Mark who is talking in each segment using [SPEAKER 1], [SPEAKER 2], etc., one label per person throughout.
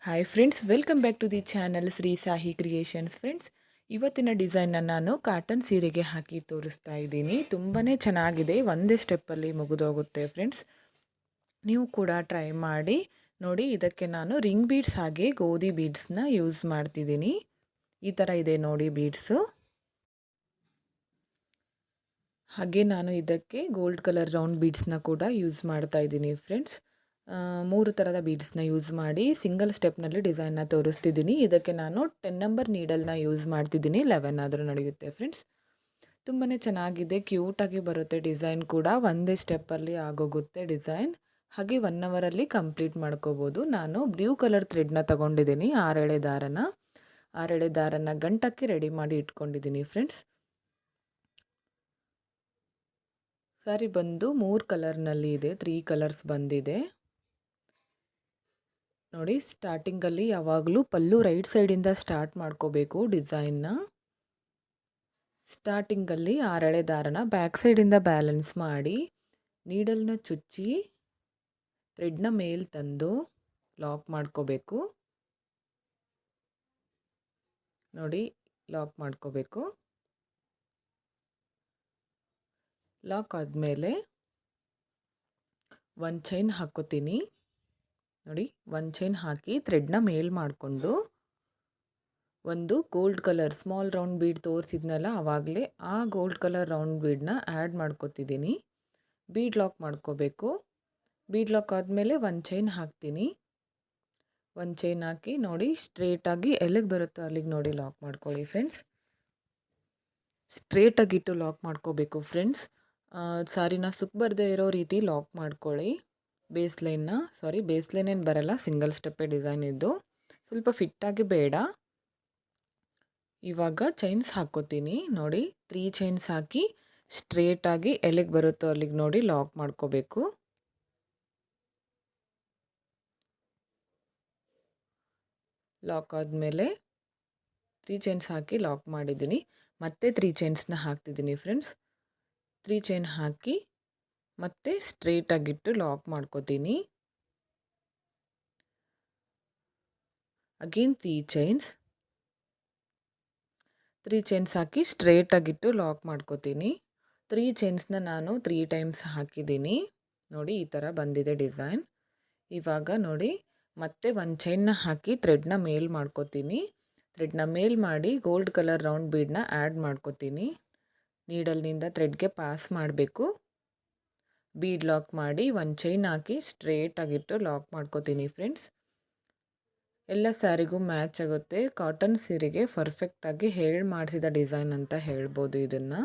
[SPEAKER 1] Hi friends, welcome back to the channel Shri Sahi creations. Friends, ಇವತ್ತಿನ ಡಿಸೈನ್ನ ನಾನು ಕಾಟನ್ ಸೀರೆಗೆ ಹಾಕಿ ತೋರಿಸ್ತಾ ಇದ್ದೀನಿ. ತುಂಬಾ ಚೆನ್ನಾಗಿದೆ, ಒಂದೇ ಸ್ಟೆಪ್ಪಲ್ಲಿ ಮುಗಿದೋಗುತ್ತೆ ಫ್ರೆಂಡ್ಸ್. ನೀವು ಕೂಡ ಟ್ರೈ ಮಾಡಿ ನೋಡಿ. ಇದಕ್ಕೆ ನಾನು ರಿಂಗ್ ಬೀಡ್ಸ್ ಹಾಗೆ ಗೋಧಿ ಬೀಡ್ಸ್ನ ಯೂಸ್ ಮಾಡ್ತಿದ್ದೀನಿ. ಈ ಥರ ಇದೆ ನೋಡಿ ಬೀಡ್ಸು. ಹಾಗೆ ನಾನು ಇದಕ್ಕೆ ಗೋಲ್ಡ್ ಕಲರ್ ರೌಂಡ್ ಬೀಡ್ಸ್ನ ಕೂಡ ಯೂಸ್ ಮಾಡ್ತಾ ಇದ್ದೀನಿ ಫ್ರೆಂಡ್ಸ್. 3 ಥರದ ಬೀಡ್ಸ್ನ ಯೂಸ್ ಮಾಡಿ ಸಿಂಗಲ್ ಸ್ಟೆಪ್ನಲ್ಲಿ ಡಿಸೈನ್ನ ತೋರಿಸ್ತಿದ್ದೀನಿ. ಇದಕ್ಕೆ ನಾನು 10 ನಂಬರ್ ನೀಡಲ್ನ ಯೂಸ್ ಮಾಡ್ತಿದ್ದೀನಿ. 11 ಆದರೂ ನಡೆಯುತ್ತೆ ಫ್ರೆಂಡ್ಸ್. ತುಂಬಾ ಚೆನ್ನಾಗಿದೆ, ಕ್ಯೂಟಾಗಿ ಬರುತ್ತೆ ಡಿಸೈನ್ ಕೂಡ. ಒಂದೇ ಸ್ಟೆಪ್ಪಲ್ಲಿ ಆಗೋಗುತ್ತೆ ಡಿಸೈನ್. ಹಾಗೆ 1 ಅವರಲ್ಲಿ ಕಂಪ್ಲೀಟ್ ಮಾಡ್ಕೋಬೋದು. ನಾನು ಬ್ಲೂ ಕಲರ್ ಥ್ರೆಡ್ನ ತಗೊಂಡಿದ್ದೀನಿ. 6 ಎಳೆ ದಾರನ ಗಂಟಕ್ಕೆ ರೆಡಿ ಮಾಡಿ ಇಟ್ಕೊಂಡಿದ್ದೀನಿ ಫ್ರೆಂಡ್ಸ್. ಸಾರಿ ಬಂದು 3 ಕಲರ್ನಲ್ಲಿ ಇದೆ, 3 ಕಲರ್ಸ್ ಬಂದಿದೆ ನೋಡಿ. ಸ್ಟಾರ್ಟಿಂಗಲ್ಲಿ ಯಾವಾಗಲೂ ಪಲ್ಲು ರೈಟ್ ಸೈಡಿಂದ ಸ್ಟಾರ್ಟ್ ಮಾಡ್ಕೋಬೇಕು ಡಿಸೈನ್ನ. ಸ್ಟಾರ್ಟಿಂಗಲ್ಲಿ 6 ಎಳೆ ದಾರನ ಬ್ಯಾಕ್ ಸೈಡಿಂದ ಬ್ಯಾಲೆನ್ಸ್ ಮಾಡಿ ನೀಡಲ್ನ ಚುಚ್ಚಿ ಥ್ರೆಡ್ನ ಮೇಲೆ ತಂದು ಲಾಕ್ ಮಾಡ್ಕೋಬೇಕು ನೋಡಿ. ಲಾಕ್ ಮಾಡ್ಕೋಬೇಕು. ಲಾಕ್ ಆದಮೇಲೆ ಒಂದು ಚೈನ್ ಹಾಕ್ಕೋತೀನಿ ನೋಡಿ. ಒಂದು ಚೈನ್ ಹಾಕಿ ಥ್ರೆಡ್ನ ಮೇಲ್ ಮಾಡಿಕೊಂಡು ಒಂದು gold colour small round bead ತೋರಿಸಿದ್ನಲ್ಲ ಆವಾಗಲೇ, ಆ ಗೋಲ್ಡ್ ಕಲರ್ ರೌಂಡ್ ಬೀಡನ್ನ ಆ್ಯಡ್ ಮಾಡ್ಕೋತಿದ್ದೀನಿ. ಬೀಡ್ ಲಾಕ್ ಮಾಡ್ಕೋಬೇಕು. ಬೀಡ್ ಲಾಕ್ ಆದಮೇಲೆ ಒಂದು ಚೈನ್ ಹಾಕ್ತೀನಿ. ಒಂದು ಚೈನ್ ಹಾಕಿ ನೋಡಿ, ಸ್ಟ್ರೇಟಾಗಿ ಎಲ್ಲಿಗೆ ಬರುತ್ತೋ ಅಲ್ಲಿಗೆ ನೋಡಿ ಲಾಕ್ ಮಾಡ್ಕೊಳ್ಳಿ ಫ್ರೆಂಡ್ಸ್. ಸ್ಟ್ರೇಟಾಗಿಟ್ಟು ಲಾಕ್ ಮಾಡ್ಕೋಬೇಕು ಫ್ರೆಂಡ್ಸ್. ಸಾರಿನ ಸುಕ್ ಬರದೇ ಇರೋ ರೀತಿ ಲಾಕ್ ಮಾಡ್ಕೊಳ್ಳಿ. ಬೇಸ್ ಲೈನ್ ಏನು ಬರಲ್ಲ, ಸಿಂಗಲ್ ಸ್ಟೆಪ್ಪೇ ಡಿಸೈನ್ ಇದ್ದು, ಸ್ವಲ್ಪ ಫಿಟ್ಟಾಗಿ ಬೇಡ. ಇವಾಗ ಚೈನ್ಸ್ ಹಾಕ್ಕೋತೀನಿ ನೋಡಿ. 3 ಚೈನ್ಸ್ ಹಾಕಿ ಸ್ಟ್ರೇಟಾಗಿ ಎಲ್ಲಿಗೆ ಬರುತ್ತೋ ಅಲ್ಲಿಗೆ ನೋಡಿ ಲಾಕ್ ಮಾಡ್ಕೋಬೇಕು. ಲಾಕ್ ಆದಮೇಲೆ 3 ಚೈನ್ಸ್ ಹಾಕಿ ಲಾಕ್ ಮಾಡಿದ್ದೀನಿ. ಮತ್ತೆ 3 ಚೈನ್ಸ್ನ ಹಾಕ್ತಿದ್ದೀನಿ ಫ್ರೆಂಡ್ಸ್. 3 ಚೈನ್ ಹಾಕಿ ಮತ್ತೆ ಸ್ಟ್ರೇಟಾಗಿಟ್ಟು ಲಾಕ್ ಮಾಡ್ಕೋತೀನಿ. ಅಗೇನ್ 3 ಚೈನ್ಸ್ ಹಾಕಿ ಸ್ಟ್ರೇಟಾಗಿಟ್ಟು ಲಾಕ್ ಮಾಡ್ಕೋತೀನಿ. 3 ಚೈನ್ಸ್ನ ನಾನು 3 ಟೈಮ್ಸ್ ಹಾಕಿದ್ದೀನಿ ನೋಡಿ. ಈ ಥರ ಬಂದಿದೆ ಡಿಸೈನ್. ಇವಾಗ ನೋಡಿ ಮತ್ತೆ ಒಂದು ಚೈನ್ನ ಹಾಕಿ ಥ್ರೆಡ್ನ ಮೇಲ್ ಮಾಡ್ಕೋತೀನಿ. ಥ್ರೆಡ್ನ ಮೇಲ್ ಮಾಡಿ ಗೋಲ್ಡ್ ಕಲರ್ ರೌಂಡ್ ಬೀಡನ್ನ ಆ್ಯಡ್ ಮಾಡ್ಕೋತೀನಿ. ನೀಡಲ್ನಿಂದ ಥ್ರೆಡ್ಗೆ ಪಾಸ್ ಮಾಡಬೇಕು. ಬೀಡ್ ಲಾಕ್ ಮಾಡಿ ಒಂದು ಚೈನ್ ಹಾಕಿ ಸ್ಟ್ರೇಟಾಗಿಟ್ಟು ಲಾಕ್ ಮಾಡ್ಕೋತೀನಿ ಫ್ರೆಂಡ್ಸ್. ಎಲ್ಲ ಸ್ಯಾರಿಗೂ ಮ್ಯಾಚ್ ಆಗುತ್ತೆ. ಕಾಟನ್ ಸೀರೆಗೆ ಪರ್ಫೆಕ್ಟಾಗಿ ಮಾಡಿಸಿದ ಡಿಸೈನ್ ಅಂತ ಹೇಳ್ಬೋದು ಇದನ್ನು.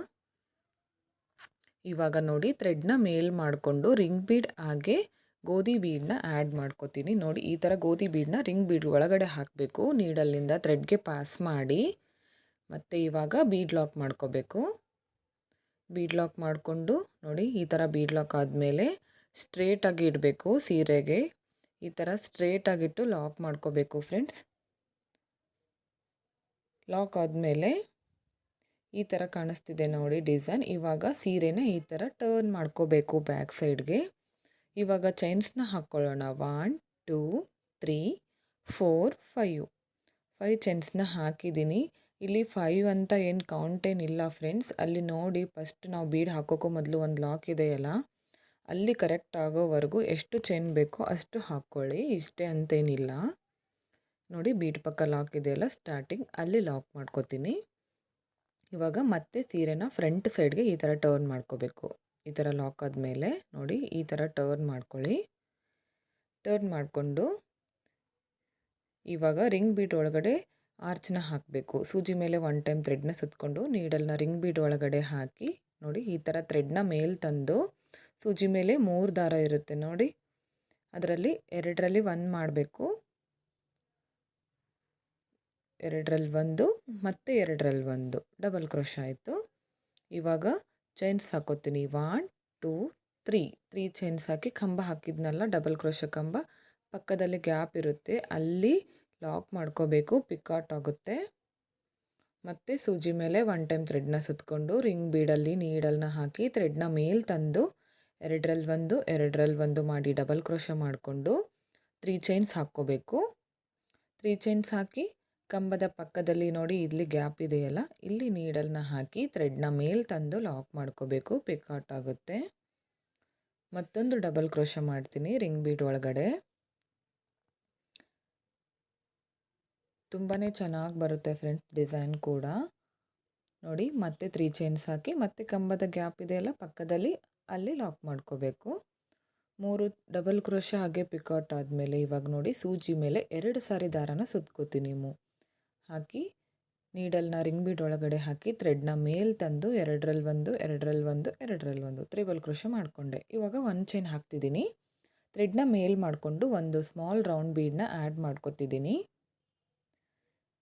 [SPEAKER 1] ಇವಾಗ ನೋಡಿ ಥ್ರೆಡ್ನ ಮೇಲ್ ಮಾಡಿಕೊಂಡು ರಿಂಗ್ ಬೀಡ್ ಹಾಗೆ ಗೋಧಿ ಬೀಡನ್ನ ಆ್ಯಡ್ ಮಾಡ್ಕೋತೀನಿ ನೋಡಿ. ಈ ಥರ ಗೋಧಿ ಬೀಡನ್ನ ರಿಂಗ್ ಬೀಡ್ ಒಳಗಡೆ ಹಾಕಬೇಕು. ನೀಡಲ್ನಿಂದ ಥ್ರೆಡ್ಗೆ ಪಾಸ್ ಮಾಡಿ ಮತ್ತು ಇವಾಗ ಬೀಡ್ ಲಾಕ್ ಮಾಡ್ಕೋಬೇಕು. ಬೀಡ್ ಲಾಕ್ ಮಾಡಿಕೊಂಡು ನೋಡಿ, ಈ ಥರ ಬೀಡ್ ಲಾಕ್ ಆದಮೇಲೆ ಸ್ಟ್ರೇಟಾಗಿ ಇಡಬೇಕು. ಸೀರೆಗೆ ಈ ಥರ ಸ್ಟ್ರೇಟಾಗಿಟ್ಟು ಲಾಕ್ ಮಾಡ್ಕೋಬೇಕು ಫ್ರೆಂಡ್ಸ್. ಲಾಕ್ ಆದಮೇಲೆ ಈ ಥರ ಕಾಣಿಸ್ತಿದೆ ನೋಡಿ ಡಿಸೈನ್. ಇವಾಗ ಸೀರೆನ ಈ ಥರ ಟರ್ನ್ ಮಾಡ್ಕೋಬೇಕು ಬ್ಯಾಕ್ ಸೈಡ್ಗೆ. ಇವಾಗ ಚೈನ್ಸ್ನ ಹಾಕ್ಕೊಳ್ಳೋಣ. 1 2 3 4 5 ಚೈನ್ಸ್ನ ಹಾಕಿದ್ದೀನಿ. ಇಲ್ಲಿ 5 ಅಂತ ಏನು ಕೌಂಟ್ ಏನಿಲ್ಲ ಫ್ರೆಂಡ್ಸ್. ಅಲ್ಲಿ ನೋಡಿ, ಫಸ್ಟ್ ನಾವು ಬೀಡ್ ಹಾಕೋಕ್ಕೂ ಮೊದಲು ಒಂದು ಲಾಕ್ ಇದೆಯಲ್ಲ, ಅಲ್ಲಿ ಕರೆಕ್ಟ್ ಆಗೋವರೆಗೂ ಎಷ್ಟು ಚೈನ್ ಬೇಕೋ ಅಷ್ಟು ಹಾಕ್ಕೊಳ್ಳಿ. ಇಷ್ಟೇ ಅಂತೇನಿಲ್ಲ ನೋಡಿ. ಬೀಡ್ ಪಕ್ಕ ಲಾಕ್ ಇದೆಯಲ್ಲ ಸ್ಟಾರ್ಟಿಂಗ್, ಅಲ್ಲಿ ಲಾಕ್ ಮಾಡ್ಕೋತೀನಿ. ಇವಾಗ ಮತ್ತೆ ಸೀರೆನ ಫ್ರಂಟ್ ಸೈಡ್ಗೆ ಈ ಥರ ಟರ್ನ್ ಮಾಡ್ಕೋಬೇಕು. ಈ ಥರ ಲಾಕ್ ಆದಮೇಲೆ ನೋಡಿ ಈ ಥರ ಟರ್ನ್ ಮಾಡ್ಕೊಳ್ಳಿ. ಟರ್ನ್ ಮಾಡಿಕೊಂಡು ಇವಾಗ ರಿಂಗ್ ಬೀಡ್ ಒಳಗಡೆ ಆರ್ಚ್ನ ಹಾಕಬೇಕು. ಸೂಜಿ ಮೇಲೆ 1 ಟೈಮ್ ಥ್ರೆಡ್ನ ಸುತ್ತಕೊಂಡು ನೀಡಲ್ನ ರಿಂಗ್ ಬೀಡ್ ಒಳಗಡೆ ಹಾಕಿ ನೋಡಿ. ಈ ಥರ ಥ್ರೆಡ್ನ ಮೇಲೆ ತಂದು ಸೂಜಿ ಮೇಲೆ 3 ದಾರ ಇರುತ್ತೆ ನೋಡಿ, ಅದರಲ್ಲಿ 2ರಲ್ಲಿ 1 ಮಾಡಬೇಕು. 2ರಲ್ಲಿ 1 ಮತ್ತು 2ರಲ್ಲಿ 1 ಡಬಲ್ ಕ್ರೋಶ ಆಯಿತು. ಇವಾಗ ಚೈನ್ಸ್ ಹಾಕೋತೀನಿ. 1 2 3 ಚೈನ್ಸ್ ಹಾಕಿ ಕಂಬ ಹಾಕಿದ್ನಲ್ಲ, ಡಬಲ್ ಕ್ರೋಶ ಕಂಬ ಪಕ್ಕದಲ್ಲಿ ಗ್ಯಾಪ್ ಇರುತ್ತೆ, ಅಲ್ಲಿ ಲಾಕ್ ಮಾಡ್ಕೋಬೇಕು. ಪಿಕಾಟ್ ಆಗುತ್ತೆ. ಮತ್ತು ಸೂಜಿ ಮೇಲೆ 1 ಟೈಮ್ ಥ್ರೆಡ್ನ ಸುತ್ತಕೊಂಡು ರಿಂಗ್ ಬೀಡಲ್ಲಿ ನೀಡಲ್ನ ಹಾಕಿ ಥ್ರೆಡ್ನ ಮೇಲೆ ತಂದು 2ರಲ್ಲಿ 1 2ರಲ್ಲಿ 1 ಮಾಡಿ ಡಬಲ್ ಕ್ರೋಶ ಮಾಡಿಕೊಂಡು 3 ಚೈನ್ಸ್ ಹಾಕ್ಕೋಬೇಕು. 3 ಚೈನ್ಸ್ ಹಾಕಿ ಕಂಬದ ಪಕ್ಕದಲ್ಲಿ ನೋಡಿ ಇಲ್ಲಿ ಗ್ಯಾಪ್ ಇದೆಯಲ್ಲ, ಇಲ್ಲಿ ನೀಡಲ್ನ ಹಾಕಿ ಥ್ರೆಡ್ನ ಮೇಲೆ ತಂದು ಲಾಕ್ ಮಾಡ್ಕೋಬೇಕು. ಪಿಕಾಟ್ ಆಗುತ್ತೆ. ಮತ್ತೊಂದು ಡಬಲ್ ಕ್ರೋಶೆ ಮಾಡ್ತೀನಿ ರಿಂಗ್ ಬೀಡ್ ಒಳಗಡೆ. ತುಂಬಾ ಚೆನ್ನಾಗಿ ಬರುತ್ತೆ ಫ್ರೆಂಡ್ಸ್ ಡಿಸೈನ್ ಕೂಡ. ನೋಡಿ ಮತ್ತೆ 3 ಚೈನ್ಸ್ ಹಾಕಿ ಮತ್ತೆ ಕಂಬದ ಗ್ಯಾಪ್ ಇದೆಯಲ್ಲ ಪಕ್ಕದಲ್ಲಿ, ಅಲ್ಲಿ ಲಾಕ್ ಮಾಡ್ಕೋಬೇಕು. 3 ಡಬಲ್ ಕ್ರೋಶೆ ಹಾಗೆ ಪಿಕಾಟ್ ಆದಮೇಲೆ ಇವಾಗ ನೋಡಿ ಸೂಜಿ ಮೇಲೆ 2 ಸಾರಿ ದಾರನ ಸುತ್ಕೋತೀನಿ. ಹಾಕಿ ನೀಡಲ್ನ ರಿಂಗ್ ಬೀಡ್ ಒಳಗಡೆ ಹಾಕಿ ಥ್ರೆಡ್ನ ಮೇಲೆ ತಂದು ಎರಡರಲ್ಲಿ ಒಂದು ತ್ರಿಬಲ್ ಕ್ರೋಶೆ ಮಾಡಿಕೊಂಡೆ. ಇವಾಗ 1 ಚೈನ್ ಹಾಕ್ತಿದ್ದೀನಿ. ಥ್ರೆಡ್ನ ಮೇಲೆ ಮಾಡಿಕೊಂಡು ಒಂದು ಸ್ಮಾಲ್ ರೌಂಡ್ ಬೀಡನ್ನ ಆ್ಯಡ್ ಮಾಡ್ಕೊತಿದ್ದೀನಿ.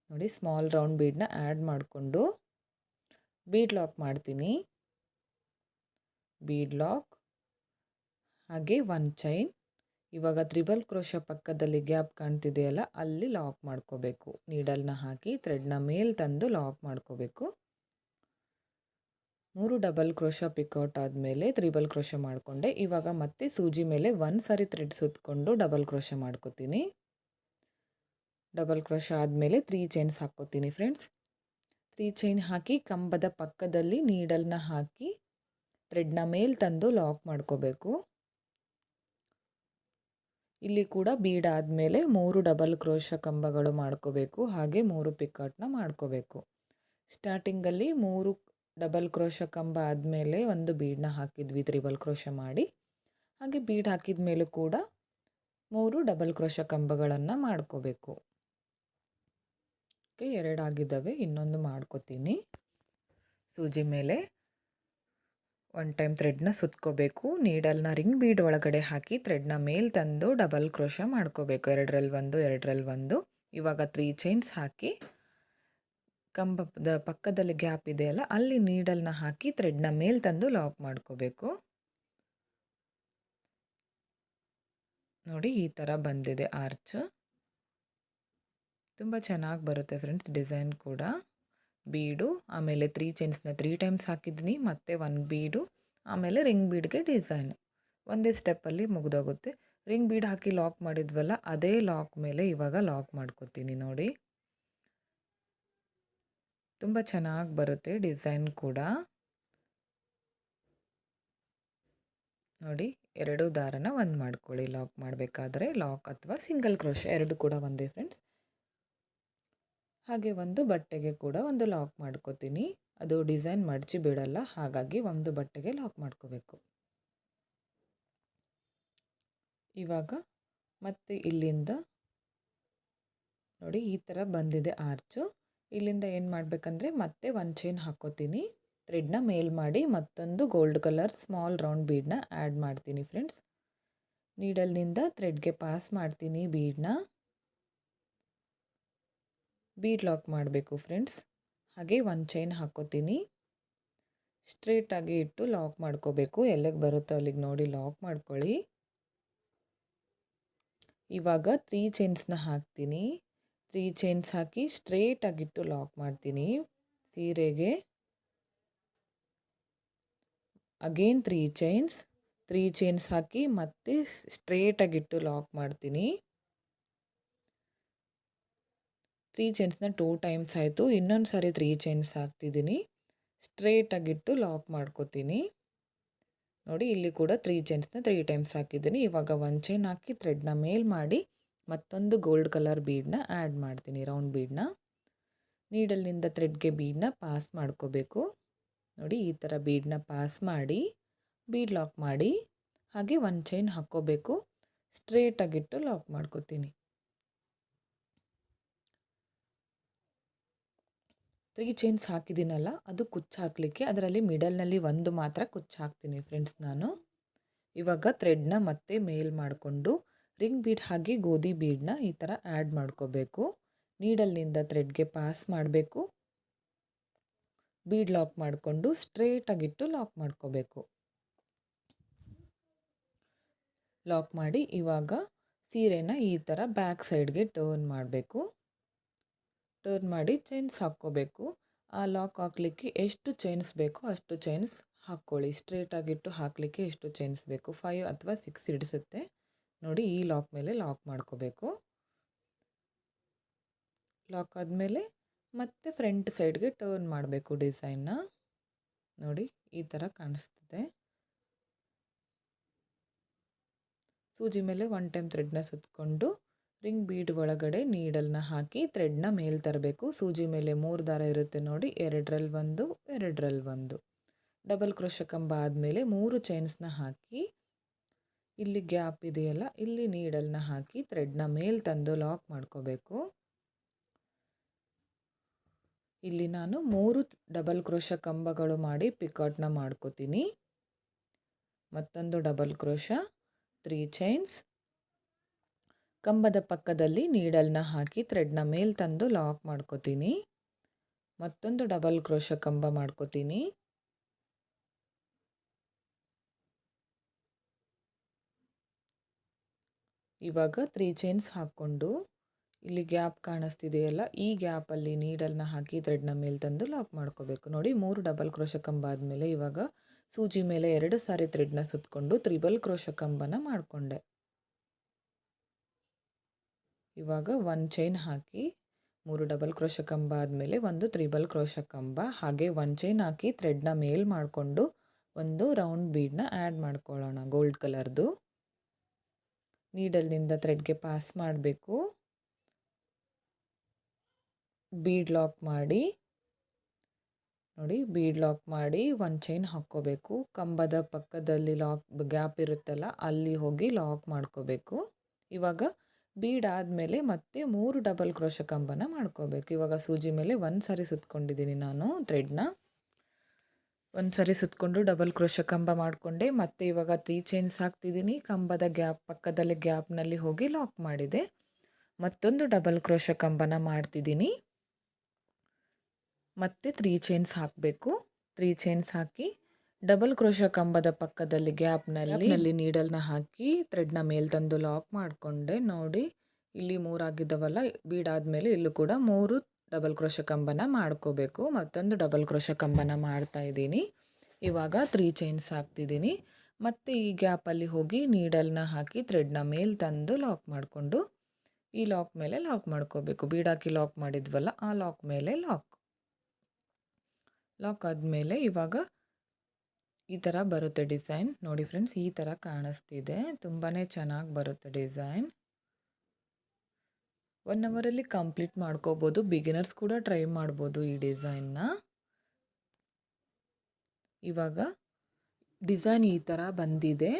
[SPEAKER 1] ನೋಡಿ ಸ್ಮಾಲ್ ರೌಂಡ್ ಬೀಡನ್ನ ಆ್ಯಡ್ ಮಾಡಿಕೊಂಡು ಬೀಡ್ ಲಾಕ್ ಮಾಡ್ತೀನಿ. ಬೀಡ್ ಲಾಕ್ ಹಾಗೆ 1 ಚೈನ್. ಇವಾಗ ತ್ರಿಬಲ್ ಕ್ರೋಶೆ ಪಕ್ಕದಲ್ಲಿ ಗ್ಯಾಪ್ ಕಾಣ್ತಿದೆಯಲ್ಲ, ಅಲ್ಲಿ ಲಾಕ್ ಮಾಡ್ಕೋಬೇಕು. ನೀಡಲ್ನ ಹಾಕಿ ಥ್ರೆಡ್ನ ಮೇಲೆ ತಂದು ಲಾಕ್ ಮಾಡ್ಕೋಬೇಕು. 3 ಡಬಲ್ ಕ್ರೋಶೆ ಪಿಕೌಟ್ ಆದಮೇಲೆ ತ್ರಿಬಲ್ ಕ್ರೋಶೆ ಮಾಡಿಕೊಂಡೆ. ಇವಾಗ ಮತ್ತೆ ಸೂಜಿ ಮೇಲೆ 1 ಸಾರಿ ಥ್ರೆಡ್ ಸುತ್ತಕೊಂಡು ಡಬಲ್ ಕ್ರೋಶೆ ಮಾಡ್ಕೋತೀನಿ. ಡಬಲ್ ಕ್ರೋಶೆ ಆದಮೇಲೆ 3 ಚೈನ್ಸ್ ಹಾಕ್ಕೋತೀನಿ ಫ್ರೆಂಡ್ಸ್. 3 ಚೈನ್ ಹಾಕಿ ಕಂಬದ ಪಕ್ಕದಲ್ಲಿ ನೀಡಲ್ನ ಹಾಕಿ ಥ್ರೆಡ್ನ ಮೇಲೆ ತಂದು ಲಾಕ್ ಮಾಡ್ಕೋಬೇಕು. ಇಲ್ಲಿ ಕೂಡ ಬೀಡ್ ಆದಮೇಲೆ 3 ಡಬಲ್ ಕ್ರೋಶೆ ಕಂಬಗಳು ಮಾಡ್ಕೋಬೇಕು. ಹಾಗೆ 3 ಪಿಕಾಟ್ನ ಮಾಡ್ಕೋಬೇಕು. ಸ್ಟಾರ್ಟಿಂಗಲ್ಲಿ 3 ಡಬಲ್ ಕ್ರೋಶೆ ಕಂಬ ಆದಮೇಲೆ ಒಂದು ಬೀಡನ್ನ ಹಾಕಿದ್ವಿ ತ್ರಿಬಲ್ ಕ್ರೋಶೆ ಮಾಡಿ. ಹಾಗೆ ಬೀಡ್ ಹಾಕಿದ ಮೇಲೂ ಕೂಡ 3 ಡಬಲ್ ಕ್ರೋಶೆ ಕಂಬಗಳನ್ನು ಮಾಡ್ಕೋಬೇಕು. ಓಕೆ, 2 ಆಗಿದ್ದಾವೆ. ಇನ್ನೊಂದು ಮಾಡ್ಕೋತೀನಿ. ಸೂಜಿ ಮೇಲೆ 1 ಟೈಮ್ ಥ್ರೆಡ್ನ ಸುತ್ಕೋಬೇಕು. ನೀಡಲ್ನ ರಿಂಗ್ ಬೀಡ್ ಒಳಗಡೆ ಹಾಕಿ ಥ್ರೆಡ್ನ ಮೇಲೆ ತಂದು ಡಬಲ್ ಕ್ರೋಶೆ ಮಾಡ್ಕೋಬೇಕು. 2ರಲ್ಲಿ ಒಂದು. ಇವಾಗ 3 ಚೈನ್ಸ್ ಹಾಕಿ ಕಂಬದ ಪಕ್ಕದಲ್ಲಿ ಗ್ಯಾಪ್ ಇದೆಯಲ್ಲ, ಅಲ್ಲಿ ನೀಡಲ್ನ ಹಾಕಿ ಥ್ರೆಡ್ನ ಮೇಲೆ ತಂದು ಲಾಕ್ ಮಾಡ್ಕೋಬೇಕು. ನೋಡಿ ಈ ಥರ ಬಂದಿದೆ ಆರ್ಚ್. ತುಂಬ ಚೆನ್ನಾಗಿ ಬರುತ್ತೆ ಫ್ರೆಂಡ್ಸ್ ಡಿಸೈನ್ ಕೂಡ. ಬೀಡು ಆಮೇಲೆ 3 ಚೈನ್ಸ್ನ 3 ಟೈಮ್ಸ್ ಹಾಕಿದ್ದೀನಿ. ಮತ್ತೆ 1 ಬೀಡು ಆಮೇಲೆ ರಿಂಗ್ ಬೀಡ್ಗೆ ಡಿಸೈನ್ ಒಂದೇ ಸ್ಟೆಪ್ಪಲ್ಲಿ ಮುಗಿದೋಗುತ್ತೆ. ರಿಂಗ್ ಬೀಡ್ ಹಾಕಿ ಲಾಕ್ ಮಾಡಿದ್ವಲ್ಲ, ಅದೇ ಲಾಕ್ ಮೇಲೆ ಇವಾಗ ಲಾಕ್ ಮಾಡ್ಕೋತೀನಿ. ನೋಡಿ ತುಂಬ ಚೆನ್ನಾಗಿ ಬರುತ್ತೆ ಡಿಸೈನ್ ಕೂಡ. ನೋಡಿ 2 ದಾರನ ಒಂದು ಮಾಡ್ಕೊಳ್ಳಿ ಲಾಕ್ ಮಾಡಬೇಕಾದ್ರೆ. ಲಾಕ್ ಅಥವಾ ಸಿಂಗಲ್ ಕ್ರೋಶೆ 2 ಕೂಡ ಒಂದೇ ಫ್ರೆಂಡ್ಸ್. ಹಾಗೆ ಒಂದು ಬಟ್ಟೆಗೆ ಕೂಡ ಒಂದು ಲಾಕ್ ಮಾಡ್ಕೋತೀನಿ. ಅದು ಡಿಸೈನ್ ಮಡಚಿ ಬಿಡಲ್ಲ, ಹಾಗಾಗಿ ಒಂದು ಬಟ್ಟೆಗೆ ಲಾಕ್ ಮಾಡ್ಕೋಬೇಕು. ಇವಾಗ ಮತ್ತೆ ಇಲ್ಲಿಂದ ನೋಡಿ ಈ ಥರ ಬಂದಿದೆ ಆರ್ಚು. ಇಲ್ಲಿಂದ ಏನು ಮಾಡಬೇಕಂದ್ರೆ ಮತ್ತೆ 1 ಚೈನ್ ಹಾಕ್ಕೋತೀನಿ. ಥ್ರೆಡ್ನ ಮೇಲ್ ಮಾಡಿ ಮತ್ತೊಂದು ಗೋಲ್ಡ್ ಕಲರ್ ಸ್ಮಾಲ್ ರೌಂಡ್ ಬೀಡನ್ನ ಆ್ಯಡ್ ಮಾಡ್ತೀನಿ ಫ್ರೆಂಡ್ಸ್. ನೀಡಲ್ನಿಂದ ಥ್ರೆಡ್ಗೆ ಪಾಸ್ ಮಾಡ್ತೀನಿ ಬೀಡನ್ನ. ಬೀಡ್ ಲಾಕ್ ಮಾಡಬೇಕು ಫ್ರೆಂಡ್ಸ್. ಹಾಗೆ 1 ಚೈನ್ ಹಾಕ್ಕೋತೀನಿ. ಸ್ಟ್ರೇಟಾಗಿ ಇಟ್ಟು ಲಾಕ್ ಮಾಡ್ಕೋಬೇಕು. ಎಲ್ಲಿಗೆ ಬರುತ್ತೋ ಅಲ್ಲಿಗೆ ನೋಡಿ ಲಾಕ್ ಮಾಡ್ಕೊಳ್ಳಿ. ಇವಾಗ 3 ಚೈನ್ಸ್ನ ಹಾಕ್ತೀನಿ. 3 ಚೈನ್ಸ್ ಹಾಕಿ ಸ್ಟ್ರೇಟಾಗಿಟ್ಟು ಲಾಕ್ ಮಾಡ್ತೀನಿ ಸೀರೆಗೆ. ಅಗೇನ್ 3 ಚೈನ್ಸ್ ಹಾಕಿ ಮತ್ತೆ ಸ್ಟ್ರೇಟಾಗಿಟ್ಟು ಲಾಕ್ ಮಾಡ್ತೀನಿ. 3 ಚೈನ್ಸ್ನ 2 ಟೈಮ್ಸ್ ಆಯಿತು. ಇನ್ನೊಂದು ಸಾರಿ 3 ಚೈನ್ಸ್ ಹಾಕ್ತಿದ್ದೀನಿ. ಸ್ಟ್ರೇಟಾಗಿಟ್ಟು ಲಾಕ್ ಮಾಡ್ಕೋತೀನಿ. ನೋಡಿ ಇಲ್ಲಿ ಕೂಡ 3 ಚೈನ್ಸ್ನ 3 ಟೈಮ್ಸ್ ಹಾಕಿದ್ದೀನಿ. ಇವಾಗ 1 ಚೈನ್ ಹಾಕಿ ಥ್ರೆಡ್ನ ಮೇಲ್ ಮಾಡಿ ಮತ್ತೊಂದು ಗೋಲ್ಡ್ ಕಲರ್ ಬೀಡನ್ನ ಆ್ಯಡ್ ಮಾಡ್ತೀನಿ, ರೌಂಡ್ ಬೀಡನ್ನ. ನೀಡಲ್ನಿಂದ ಥ್ರೆಡ್ಗೆ ಬೀಡನ್ನ ಪಾಸ್ ಮಾಡ್ಕೋಬೇಕು. ನೋಡಿ ಈ ಥರ ಬೀಡನ್ನ ಪಾಸ್ ಮಾಡಿ ಬೀಡ್ ಲಾಕ್ ಮಾಡಿ ಹಾಗೆ 1 ಚೈನ್ ಹಾಕ್ಕೋಬೇಕು. ಸ್ಟ್ರೇಟಾಗಿಟ್ಟು ಲಾಕ್ ಮಾಡ್ಕೋತೀನಿ. 3 ಚೈನ್ಸ್ ಹಾಕಿದ್ದೀನಲ್ಲ, ಅದು ಕುಚ್ಚು ಹಾಕಲಿಕ್ಕೆ ಅದರಲ್ಲಿ ಮಿಡಲ್ನಲ್ಲಿ ಒಂದು ಮಾತ್ರ ಕುಚ್ಚು ಹಾಕ್ತೀನಿ ಫ್ರೆಂಡ್ಸ್ ನಾನು. ಇವಾಗ ಥ್ರೆಡ್ನ ಮತ್ತೆ ಮೇಲ್ ಮಾಡಿಕೊಂಡು ರಿಂಗ್ ಬೀಡ್ ಹಾಗೆ ಗೋಧಿ ಬೀಡನ್ನ ಈ ಥರ ಆ್ಯಡ್ ಮಾಡ್ಕೋಬೇಕು. ನೀಡಲ್ನಿಂದ ಥ್ರೆಡ್ಗೆ ಪಾಸ್ ಮಾಡಬೇಕು. ಬೀಡ್ ಲಾಕ್ ಮಾಡಿಕೊಂಡು ಸ್ಟ್ರೇಟಾಗಿಟ್ಟು ಲಾಕ್ ಮಾಡ್ಕೋಬೇಕು. ಲಾಕ್ ಮಾಡಿ ಇವಾಗ ಸೀರೆನ ಈ ಥರ ಬ್ಯಾಕ್ ಸೈಡ್ಗೆ ಟರ್ನ್ ಮಾಡಬೇಕು. ಟರ್ನ್ ಮಾಡಿ ಚೈನ್ಸ್ ಹಾಕ್ಕೋಬೇಕು. ಆ ಲಾಕ್ ಹಾಕಲಿಕ್ಕೆ ಎಷ್ಟು ಚೈನ್ಸ್ ಬೇಕೋ ಅಷ್ಟು ಚೈನ್ಸ್ ಹಾಕ್ಕೊಳ್ಳಿ. ಸ್ಟ್ರೇಟಾಗಿಟ್ಟು ಹಾಕಲಿಕ್ಕೆ ಎಷ್ಟು ಚೈನ್ಸ್ ಬೇಕು, 5 ಅಥವಾ 6 ಹಿಡಿಸುತ್ತೆ. ನೋಡಿ ಈ ಲಾಕ್ ಮೇಲೆ ಲಾಕ್ ಮಾಡ್ಕೋಬೇಕು. ಲಾಕ್ ಆದಮೇಲೆ ಮತ್ತೆ ಫ್ರಂಟ್ ಸೈಡ್ಗೆ ಟರ್ನ್ ಮಾಡಬೇಕು ಡಿಸೈನ್ನ. ನೋಡಿ ಈ ಥರ ಕಾಣಿಸ್ತಿದೆ. ಸೂಜಿ ಮೇಲೆ 1 ಟೈಮ್ ಥ್ರೆಡ್ನ ಸುತ್ತಕೊಂಡು ರಿಂಗ್ ಬೀಡ್ ಒಳಗಡೆ ನೀಡಲ್ನ ಹಾಕಿ ಥ್ರೆಡ್ನ ಮೇಲೆ ತರಬೇಕು. ಸೂಜಿ ಮೇಲೆ 3 ದಾರ ಇರುತ್ತೆ ನೋಡಿ, 2ರಲ್ಲಿ 1, 2ರಲ್ಲಿ 1. ಡಬಲ್ ಕ್ರೋಶ ಕಂಬ ಆದಮೇಲೆ 3 ಚೈನ್ಸ್ನ ಹಾಕಿ ಇಲ್ಲಿ ಗ್ಯಾಪ್ ಇದೆಯಲ್ಲ, ಇಲ್ಲಿ ನೀಡಲ್ನ ಹಾಕಿ ಥ್ರೆಡ್ನ ಮೇಲೆ ತಂದು ಲಾಕ್ ಮಾಡ್ಕೋಬೇಕು. ಇಲ್ಲಿ ನಾನು 3 ಡಬಲ್ ಕ್ರೋಶ ಕಂಬಗಳು ಮಾಡಿ ಪಿಕಾಟ್ನ ಮಾಡ್ಕೋತೀನಿ. ಮತ್ತೊಂದು ಡಬಲ್ ಕ್ರೋಶ, 3 ಚೈನ್ಸ್, ಕಂಬದ ಪಕ್ಕದಲ್ಲಿ ನೀಡಲ್ನ ಹಾಕಿ ಥ್ರೆಡ್ನ ಮೇಲೆ ತಂದು ಲಾಕ್ ಮಾಡ್ಕೋತೀನಿ. ಮತ್ತೊಂದು ಡಬಲ್ ಕ್ರೋಶ ಕಂಬ ಮಾಡ್ಕೋತೀನಿ. ಇವಾಗ 3 ಚೈನ್ಸ್ ಹಾಕ್ಕೊಂಡು ಇಲ್ಲಿ ಗ್ಯಾಪ್ ಕಾಣಿಸ್ತಿದೆಯಲ್ಲ, ಈ ಗ್ಯಾಪಲ್ಲಿ ನೀಡಲ್ನ ಹಾಕಿ ಥ್ರೆಡ್ನ ಮೇಲೆ ತಂದು ಲಾಕ್ ಮಾಡ್ಕೋಬೇಕು. ನೋಡಿ 3 ಡಬಲ್ ಕ್ರೋಶ ಕಂಬ ಆದಮೇಲೆ ಇವಾಗ ಸೂಜಿ ಮೇಲೆ 2 ಸಾರಿ ಥ್ರೆಡ್ನ ಸುತ್ತಕೊಂಡು ತ್ರಿಬಲ್ ಕ್ರೋಶ ಕಂಬನ ಮಾಡಿಕೊಂಡೆ. ಇವಾಗ 1 ಚೈನ್ ಹಾಕಿ 3 ಡಬಲ್ ಕ್ರೋಶ ಕಂಬ ಆದಮೇಲೆ 1 ತ್ರಿಬಲ್ ಕ್ರೋಶ ಕಂಬ, ಹಾಗೆ 1 ಚೈನ್ ಹಾಕಿ ಥ್ರೆಡ್ನ ಮೇಲೆ ಮಾಡಿಕೊಂಡು ಒಂದು ರೌಂಡ್ ಬೀಡ್ನ ಆ್ಯಡ್ ಮಾಡ್ಕೊಳ್ಳೋಣ ಗೋಲ್ಡ್ ಕಲರ್ದು. ನೀಡಲ್ನಿಂದ ಥ್ರೆಡ್ಗೆ ಪಾಸ್ ಮಾಡಬೇಕು. ಬೀಡ್ ಲಾಕ್ ಮಾಡಿ ನೋಡಿ, ಬೀಡ್ ಲಾಕ್ ಮಾಡಿ 1 ಚೈನ್ ಹಾಕ್ಕೋಬೇಕು. ಕಂಬದ ಪಕ್ಕದಲ್ಲಿ ಲಾಕ್ ಗ್ಯಾಪ್ ಇರುತ್ತಲ್ಲ, ಅಲ್ಲಿ ಹೋಗಿ ಲಾಕ್ ಮಾಡ್ಕೋಬೇಕು. ಇವಾಗ ಬೀಡ್ ಆದಮೇಲೆ ಮತ್ತೆ 3 ಡಬಲ್ ಕ್ರೋಶ ಕಂಬನ ಮಾಡ್ಕೋಬೇಕು. ಇವಾಗ ಸೂಜಿ ಮೇಲೆ 1 ಸಾರಿ ಸುತ್ಕೊಂಡಿದ್ದೀನಿ ನಾನು ಥ್ರೆಡ್ನ. 1 ಸಾರಿ ಸುತ್ತಕೊಂಡು ಡಬಲ್ ಕ್ರೋಶ ಕಂಬ ಮಾಡಿಕೊಂಡೆ. ಮತ್ತೆ ಇವಾಗ 3 ಚೈನ್ಸ್ ಹಾಕ್ತಿದ್ದೀನಿ. ಕಂಬದ ಗ್ಯಾಪ್ ಪಕ್ಕದಲ್ಲಿ ಗ್ಯಾಪ್ನಲ್ಲಿ ಹೋಗಿ ಲಾಕ್ ಮಾಡಿದೆ. ಮತ್ತೊಂದು ಡಬಲ್ ಕ್ರೋಶ ಕಂಬನ ಮಾಡ್ತಿದ್ದೀನಿ. ಮತ್ತೆ 3 ಚೈನ್ಸ್ ಹಾಕಬೇಕು. 3 ಚೈನ್ಸ್ ಹಾಕಿ ಡಬಲ್ ಕ್ರೋಶ ಕಂಬದ ಪಕ್ಕದಲ್ಲಿ ಗ್ಯಾಪ್ನಲ್ಲಿ ನೀಡಲ್ನ ಹಾಕಿ ಥ್ರೆಡ್ನ ಮೇಲೆ ತಂದು ಲಾಕ್ ಮಾಡಿಕೊಂಡೆ. ನೋಡಿ ಇಲ್ಲಿ 3 ಆಗಿದ್ದವಲ್ಲ, ಬೀಡಾದಮೇಲೆ ಇಲ್ಲೂ ಕೂಡ 3 ಡಬಲ್ ಕ್ರೋಶ ಕಂಬನ ಮಾಡ್ಕೋಬೇಕು. ಮತ್ತೊಂದು ಡಬಲ್ ಕ್ರೋಶ ಕಂಬನ ಮಾಡ್ತಾ ಇದ್ದೀನಿ. ಇವಾಗ 3 ಚೈನ್ಸ್ ಹಾಕ್ತಿದ್ದೀನಿ. ಮತ್ತು ಈ ಗ್ಯಾಪಲ್ಲಿ ಹೋಗಿ ನೀಡಲ್ನ ಹಾಕಿ ಥ್ರೆಡ್ನ ಮೇಲೆ ತಂದು ಲಾಕ್ ಮಾಡಿಕೊಂಡು ಈ ಲಾಕ್ ಮೇಲೆ ಲಾಕ್ ಮಾಡ್ಕೋಬೇಕು. ಬೀಡಾಕಿ ಲಾಕ್ ಮಾಡಿದ್ವಲ್ಲ, ಆ ಲಾಕ್ ಮೇಲೆ ಲಾಕ್ ಆದಮೇಲೆ ಇವಾಗ ಈ ಥರ ಬರುತ್ತೆ ಡಿಸೈನ್. ನೋಡಿ ಫ್ರೆಂಡ್ಸ್, ಈ ಥರ ಕಾಣಿಸ್ತಿದೆ. ತುಂಬಾ ಚೆನ್ನಾಗಿ ಬರುತ್ತೆ ಡಿಸೈನ್. 1 ಅವರಲ್ಲಿ ಕಂಪ್ಲೀಟ್ ಮಾಡ್ಕೋಬೋದು. ಬಿಗಿನರ್ಸ್ ಕೂಡ ಟ್ರೈ ಮಾಡ್ಬೋದು ಈ ಡಿಸೈನ್ನ. ಇವಾಗ ಡಿಸೈನ್ ಈ ಥರ ಬಂದಿದೆ.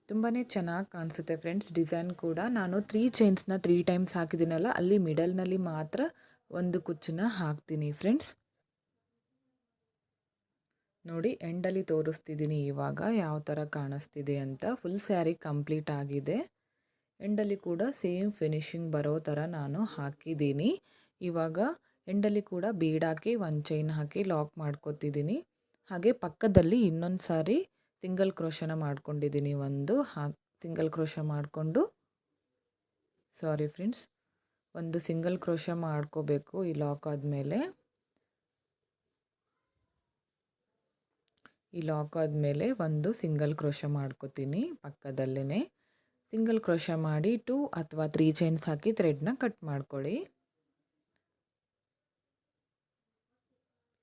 [SPEAKER 1] ತುಂಬಾ ಚೆನ್ನಾಗಿ ಕಾಣಿಸುತ್ತೆ ಫ್ರೆಂಡ್ಸ್. ಡಿಸೈನ್ ಕೂಡ ನಾನು 3 ಚೈನ್ಸ್ನ 3 ಟೈಮ್ಸ್ ಹಾಕಿದ್ದೀನಲ್ಲ, ಅಲ್ಲಿ ಮಿಡಲ್ನಲ್ಲಿ ಮಾತ್ರ ಒಂದು ಕುಚ್ಚನ್ನ ಹಾಕ್ತೀನಿ ಫ್ರೆಂಡ್ಸ್. ನೋಡಿ ಎಂಡಲ್ಲಿ ತೋರಿಸ್ತಿದ್ದೀನಿ ಇವಾಗ ಯಾವ ಥರ ಕಾಣಿಸ್ತಿದೆ ಅಂತ. ಫುಲ್ ಸ್ಯಾರಿ ಕಂಪ್ಲೀಟ್ ಆಗಿದೆ. ಎಂಡಲ್ಲಿ ಕೂಡ ಸೇಮ್ ಫಿನಿಶಿಂಗ್ ಬರೋ ಥರ ನಾನು ಹಾಕಿದ್ದೀನಿ. ಇವಾಗ ಎಂಡಲ್ಲಿ ಕೂಡ ಬೀಡ್ ಹಾಕಿ 1 ಚೈನ್ ಹಾಕಿ ಲಾಕ್ ಮಾಡ್ಕೊತಿದ್ದೀನಿ. ಹಾಗೆ ಪಕ್ಕದಲ್ಲಿ ಇನ್ನೊಂದು ಸಾರಿ ಸಿಂಗಲ್ ಕ್ರೋಶನ ಮಾಡ್ಕೊಂಡಿದ್ದೀನಿ. ಸಿಂಗಲ್ ಕ್ರೋಶ ಮಾಡಿಕೊಂಡು ಒಂದು ಸಿಂಗಲ್ ಕ್ರೋಶ ಮಾಡ್ಕೋಬೇಕು ಈ ಲಾಕ್ ಆದಮೇಲೆ. ಈ ಲಾಕ್ ಆದಮೇಲೆ ಒಂದು ಸಿಂಗಲ್ ಕ್ರೋಶ ಮಾಡ್ಕೋತೀನಿ ಪಕ್ಕದಲ್ಲೇ. ಸಿಂಗಲ್ ಕ್ರೋಶ ಮಾಡಿ 2 ಅಥವಾ 3 ಚೈನ್ಸ್ ಹಾಕಿ ಥ್ರೆಡ್ನ ಕಟ್ ಮಾಡ್ಕೊಳ್ಳಿ.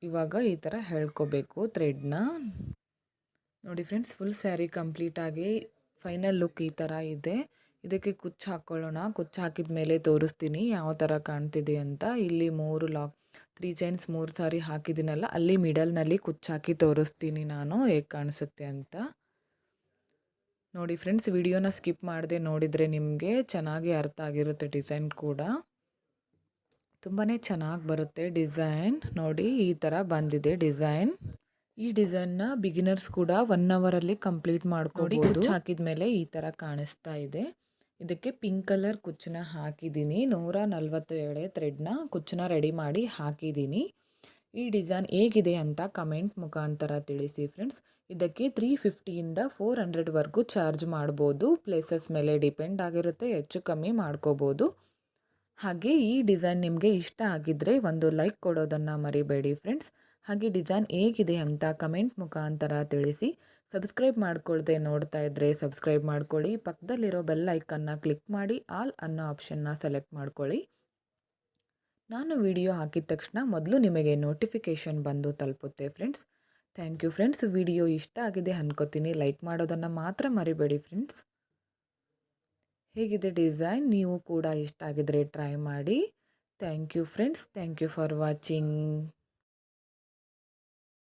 [SPEAKER 1] ಇವಾಗ ಈ ಥರ ಎಳ್ಕೋಬೇಕು ಥ್ರೆಡ್ನ. ನೋಡಿ ಫ್ರೆಂಡ್ಸ್, ಫುಲ್ ಸ್ಯಾರಿ ಕಂಪ್ಲೀಟ್ ಆಗಿ ಫೈನಲ್ ಲುಕ್ ಈ ಥರ ಇದೆ. ಇದಕ್ಕೆ ಕುಚ್ಚು ಹಾಕ್ಕೊಳ್ಳೋಣ. ಕುಚ್ಚು ಹಾಕಿದ ಮೇಲೆ ತೋರಿಸ್ತೀನಿ ಯಾವ ಥರ ಕಾಣ್ತಿದೆ ಅಂತ. ಇಲ್ಲಿ 3 ಚೈನ್ಸ್ 3 ಸಾರಿ ಹಾಕಿದ್ದೀನಲ್ಲ, ಅಲ್ಲಿ ಮಿಡಲ್ನಲ್ಲಿ ಕುಚ್ಚು ಹಾಕಿ ತೋರಿಸ್ತೀನಿ ನಾನು ಹೇಗೆ ಕಾಣಿಸುತ್ತೆ ಅಂತ. ನೋಡಿ ಫ್ರೆಂಡ್ಸ್, ವಿಡಿಯೋನ ಸ್ಕಿಪ್ ಮಾಡದೆ ನೋಡಿದರೆ ನಿಮಗೆ ಚೆನ್ನಾಗಿ ಅರ್ಥ ಆಗಿರುತ್ತೆ. ಡಿಸೈನ್ ಕೂಡ ತುಂಬಾ ಚೆನ್ನಾಗಿ ಬರುತ್ತೆ ಡಿಸೈನ್. ನೋಡಿ ಈ ಥರ ಬಂದಿದೆ ಡಿಸೈನ್. ಈ ಡಿಸೈನ್ನ ಬಿಗಿನರ್ಸ್ ಕೂಡ 1 ಅವರಲ್ಲಿ ಕಂಪ್ಲೀಟ್ ಮಾಡ್ಕೋಬೋದು. ಕುಚ್ಚು ಹಾಕಿದ ಮೇಲೆ ಈ ಥರ ಕಾಣಿಸ್ತಾ ಇದೆ. ಇದಕ್ಕೆ ಪಿಂಕ್ ಕಲರ್ ಕುಚ್ಚನ್ನ ಹಾಕಿದ್ದೀನಿ. 147 ಥ್ರೆಡ್ನ ಕುಚ್ಚನ್ನ ರೆಡಿ ಮಾಡಿ ಹಾಕಿದ್ದೀನಿ. ಈ ಡಿಸೈನ್ ಹೇಗಿದೆ ಅಂತ ಕಮೆಂಟ್ ಮುಖಾಂತರ ತಿಳಿಸಿ ಫ್ರೆಂಡ್ಸ್. ಇದಕ್ಕೆ 350ಇಂದ 400ವರೆಗೂ ಚಾರ್ಜ್ ಮಾಡ್ಬೋದು. ಪ್ಲೇಸಸ್ ಮೇಲೆ ಡಿಪೆಂಡ್ ಆಗಿರುತ್ತೆ, ಹೆಚ್ಚು ಕಮ್ಮಿ ಮಾಡ್ಕೋಬೋದು. ಹಾಗೆ ಈ ಡಿಸೈನ್ ನಿಮಗೆ ಇಷ್ಟ ಆಗಿದ್ದರೆ ಒಂದು ಲೈಕ್ ಕೊಡೋದನ್ನು ಮರಿಬೇಡಿ ಫ್ರೆಂಡ್ಸ್. ಹಾಗೆ ಡಿಸೈನ್ ಹೇಗಿದೆ ಅಂತ ಕಮೆಂಟ್ ಮುಖಾಂತರ ತಿಳಿಸಿ. ಸಬ್ಸ್ಕ್ರೈಬ್ ಮಾಡ್ಕೊಳ್ದೆ ನೋಡ್ತಾ ಇದ್ದರೆ ಸಬ್ಸ್ಕ್ರೈಬ್ ಮಾಡ್ಕೊಳ್ಳಿ. ಪಕ್ಕದಲ್ಲಿರೋ ಬೆಲ್ ಐಕನ್ನ ಕ್ಲಿಕ್ ಮಾಡಿ ಆಲ್ ಅನ್ನೋ ಆಪ್ಷನ್ನ ಸೆಲೆಕ್ಟ್ ಮಾಡ್ಕೊಳ್ಳಿ. ನಾನು ವಿಡಿಯೋ ಹಾಕಿದ ತಕ್ಷಣ ಮೊದಲು ನಿಮಗೆ ನೋಟಿಫಿಕೇಷನ್ ಬಂದು ತಲುಪುತ್ತೆ friends. Thank you friends. Video ಇಷ್ಟ ಆಗಿದೆ ಅನ್ಕೋತೀನಿ. ಲೈಕ್ ಮಾಡೋದನ್ನು ಮಾತ್ರ ಮರಿಬೇಡಿ ಫ್ರೆಂಡ್ಸ್. ಹೇಗಿದೆ ಡಿಸೈನ್? ನೀವು ಕೂಡ ಇಷ್ಟ ಆಗಿದ್ರೆ ಟ್ರೈ ಮಾಡಿ. Thank you friends. Thank you for watching.